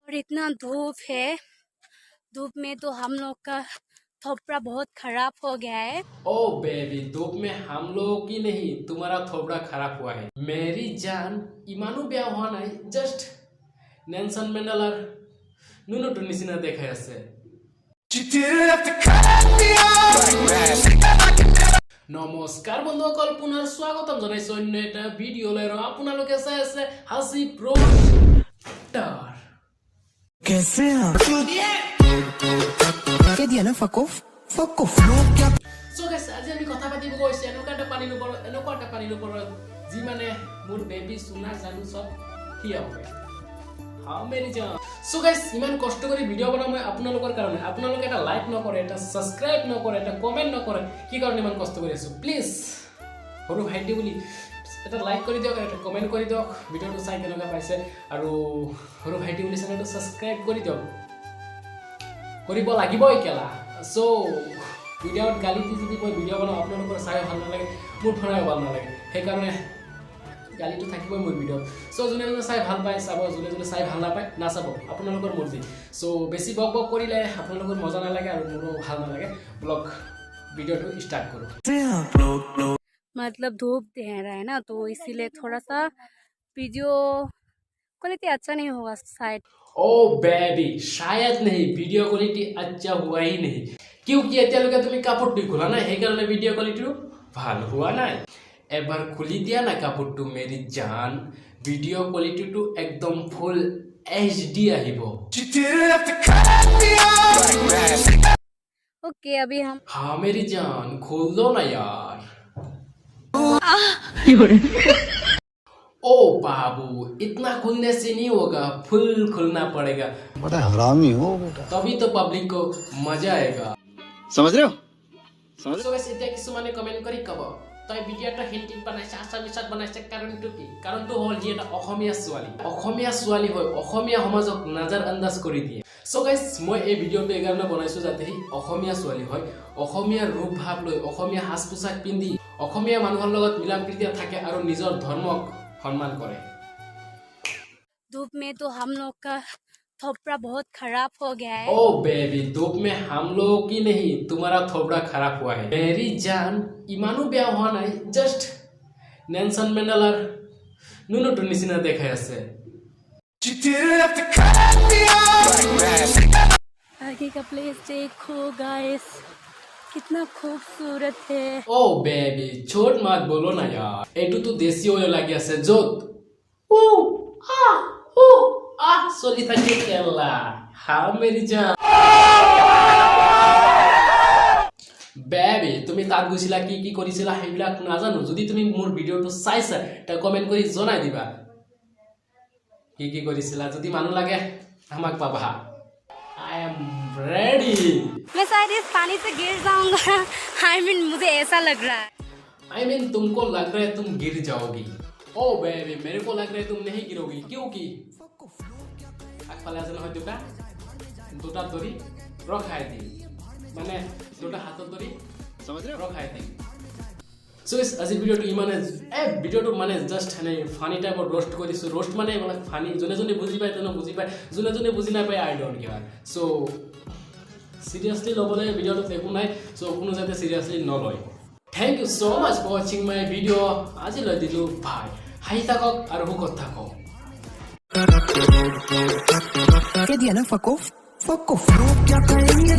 और इतना धूप है, धूप में तो हम लोग का थोपड़ा बहुत खराब हो गया है। ओ बेबी, धूप में हम लोग की नहीं, तुम्हारा थोपड़ा खराब हुआ है। मेरी जान इमानु ब्याह हुआ नहीं, जस्ट नेल्सन मंडेलार नुनुटुर निचिना देखाই আছে। নমস্কাৰ বন্ধুসকল, পুনৰ স্বাগতম জনাইছো অন্য এটা ভিডিঅ'লৈ। আৰু আপোনালোকে চাই আছে হাসি প্ৰোডাক্টৰ। कैसे क्या दिया ना फकोफ फकोफ সো গাইস, আজি আমি কথা পাতিব গৈছো এনেকুৱা এটা পানীৰ ওপৰত যি মানে মোৰ বেবী সোনা জানু সব হিয়া হয়। हाँ मेरी जान। सो गाइस, इमान कष्ट करी भिडिओ बना मैं आपनलोकर कारण आपनलोक এটা লাইক নকৰে, এটা সাবস্ক্ৰাইব নকৰে, এটা কমেন্ট নকৰে, কি কাৰণে ইমান কষ্ট কৰি আছো? প্লিজ সৰু ভাইটি বুলি এটা লাইক কৰি দিয়ক, এটা কমেন্ট কৰি দিয়ক, ভিডিওটো চাই কেনেকুৱা পাইছে, আৰু সৰু ভাইটি বুলি চেনেলটো সাবস্ক্ৰাইব কৰি দিয়ক, কৰিব লাগিব একেলা। সো ভিডিওত গালি দি যদি মই ভিডিও বনাও আপোনালোকৰ চাই ভাল নালাগে, মোৰ ফোনাই ভাল নালাগে, সেইকাৰণে গালিটো থাকিবই মোৰ ভিডিঅ'। সো যোনে যোনে চাই ভাল পায় চাব, যোনে যোনে চাই ভাল নাপায় নাচাব, আপোনালোকৰ মৰ্জি। সো বেছি বক বক কৰিলে আপোনালোকৰ মজা নালাগে আৰু মোৰো ভাল নালাগে। ব্লগ ভিডিওটো স্টাर्ट करो। मतलब धूप दे रहा है ना, तो इसीलिए थोड़ा सा वीडियो क्वालिटी अच्छा नहीं होगा शायद। ओ बेबी, शायद नहीं, वीडियो क्वालिटी अच्छा हुआ ही नहीं, क्योंकि এতিয়ালৈকে তুমি কাপোৰটো খোলা নাই, সেইকাৰণে ভিডিও কোৱালিটিটো ভাল হোৱা নাই। এবাৰ খুলি দিয়া না কাপোৰটো মেৰি জান, ভিডিও কোৱালিটিটো একদম ফুল HD আহিব। ओके, अभी हम हाँ मेरी जान, खोल दो ना यार। ओ बाबू, इतना खुलने से नहीं होगा, फुल खुलना पड़ेगा। बड़ा हरामी हो बेटा, तभी तो पब्लिक को मजा आएगा। समझ रहे हो? समझ रहे हो? এতিয়া কিছুমানে কমেন্ট কৰি কব তই ভিডিওটা হিন্দিত বনাইছ, আছামিছত বনাইছ, কাৰণটো কি? কাৰণটো হ'ল যে এটা অসমীয়া ছোৱালী হয়, অসমীয়া সমাজক নাজাৰ আন্দাজ কৰি দিয়ে। সো গাইস, মই এই ভিডিওটো এইকাৰণে বনাইছো যাতে সি অসমীয়া ছোৱালী হয়, অসমীয়া ৰূপ ভাৱ লৈ, অসমীয়া সাজ পোছাক পিন্ধি অসমীয়া মানুহৰ লগত মিলা প্ৰীতিৰে থাকে আৰু নিজৰ ধৰ্মক সন্মান কৰে। धूप में तो हम लोग का थोपड़ा बहुत खराब हो गया है। ओ बेबी, धूप में हम लोग की नहीं, तुम्हारा थोपड़ा खराब हुआ है। मेरी जान इमानु ब्याह हुआ नहीं, जस्ट नेल्सन मंडेलार नुनुटुर निचिना देखाই আছে। आगे का प्लेस देखो गाइस, कितना खूबसूरत है। ओ बेबी, छोट मत बोलो ना यार, एटू तो देसी ओयो লাগি আছে যত ও আ চলি থাকে কেলা। হ্যাঁ মেরি জান। বেবি, তুমি তাত গৈছিলা, কি কি কৰিছিলা সেইবিলাক নাজানো, যদি তুমি মোৰ ভিডিওটো চাইছা তা কমেন্ট কৰি জনাই দিবা কি কি কৰিছিলা। যদি মানুহ লাগে আমাক পাবা। I am ready. मैं शायद इस पानी से गिर जाऊंगा। आई मीन मुझे ऐसा लग रहा है। आई मीन तुमको लग रहा है तुम गिर जाओगी। ओ बेबी, मेरे को लग रहा है तुम नहीं गिरोगी, क्योंकि আগফালে আছে নহয় দুটা ধৰি ৰখাই দিম, মানে দুটা হাতত ধৰি ৰখাই দিম। সো আজি ভিডিওটো ইমানে, ভিডিওটো মানে জাষ্ট এনে ফানি টাইপৰ ৰোস্ট কৰিছো। রোস্ট মানে ফানি, যোনে যোনে বুজি পায় তেনে বুজি পায়, যোনে যোনে বুজি নাপায় I don't care. So seriously ল'বলৈ ভিডিওটোত একো নাই, সো কোনো যাতে সিরিয়াসলি নলয়। Thank you so much for watching my video. আজিলৈ দিলো বাই। হাঁহি থাকক আৰু সুখত থাকক। क्या दिया ना फकोफ फकोफ क्या करेंगे